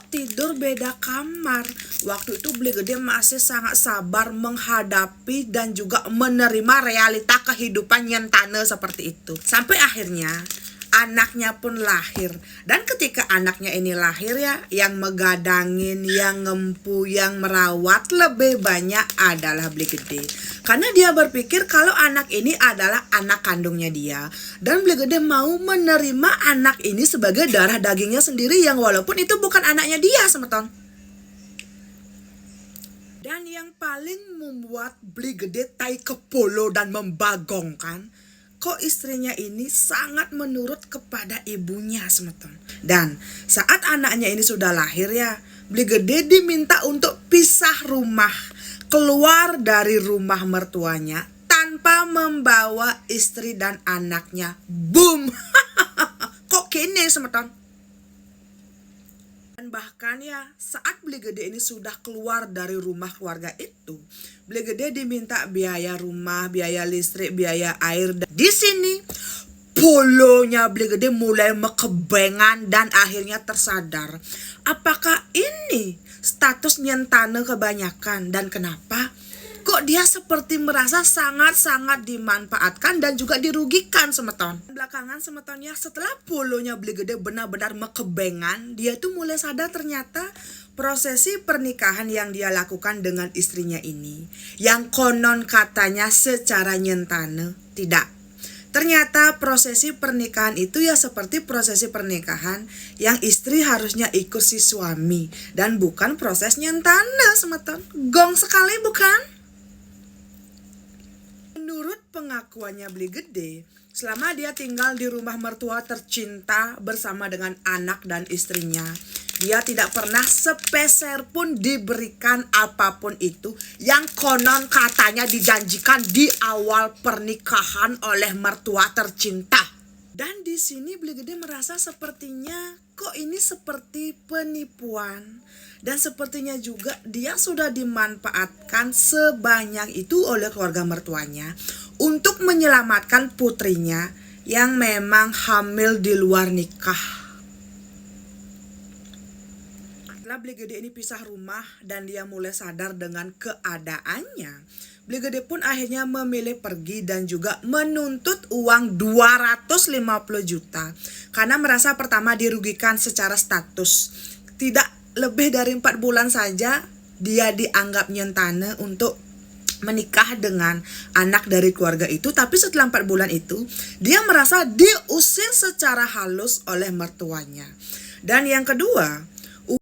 tidur beda kamar. Waktu itu Beli Gede masih sangat sabar menghadapi dan juga menerima realita kehidupan nyentane seperti itu. Sampai akhirnya anaknya pun lahir. Dan ketika anaknya ini lahir ya, yang megadangin, yang ngempu, yang merawat lebih banyak adalah Beli Gede. Karena dia berpikir kalau anak ini adalah anak kandungnya dia. Dan Beli Gede mau menerima anak ini sebagai darah dagingnya sendiri, yang walaupun itu bukan anaknya dia, semeton. Dan yang paling membuat Beli Gede tai kepolo dan membagongkan, kok istrinya ini sangat menurut kepada ibunya, semeton. Dan saat anaknya ini sudah lahir ya, Beli Gede diminta untuk pisah rumah, keluar dari rumah mertuanya tanpa membawa istri dan anaknya. Boom. Kok kene, semeton. Dan bahkan ya, saat Beli Gede ini sudah keluar dari rumah keluarga itu, Beli Gede diminta biaya rumah, biaya listrik, biaya air. Di sini polonya Beli Gede mulai mekebengan dan akhirnya tersadar. Apakah ini status nyentane kebanyakan, dan kenapa kok dia seperti merasa sangat-sangat dimanfaatkan dan juga dirugikan, semeton. Belakangan, semeton ya, setelah polonya Beli Gede benar-benar mekebengan, dia tuh mulai sadar ternyata prosesi pernikahan yang dia lakukan dengan istrinya ini, yang konon katanya secara nyentane, tidak. Ternyata prosesi pernikahan itu ya seperti prosesi pernikahan yang istri harusnya ikut si suami, dan bukan proses nyentane, semeton. Gong sekali bukan? Menurut pengakuannya Beli Gede, selama dia tinggal di rumah mertua tercinta bersama dengan anak dan istrinya, dia tidak pernah sepeser pun diberikan apapun itu yang konon katanya dijanjikan di awal pernikahan oleh mertua tercinta. Dan di sini Beli Gede merasa sepertinya kok ini seperti penipuan. Dan sepertinya juga dia sudah dimanfaatkan sebanyak itu oleh keluarga mertuanya untuk menyelamatkan putrinya yang memang hamil di luar nikah. Setelah Beli Gede ini pisah rumah dan dia mulai sadar dengan keadaannya, Beli Gede pun akhirnya memilih pergi dan juga menuntut uang 250 juta karena merasa pertama dirugikan secara status. Tidak lebih dari 4 bulan saja dia dianggap nyentane untuk menikah dengan anak dari keluarga itu, tapi setelah 4 bulan itu dia merasa diusir secara halus oleh mertuanya. Dan yang kedua,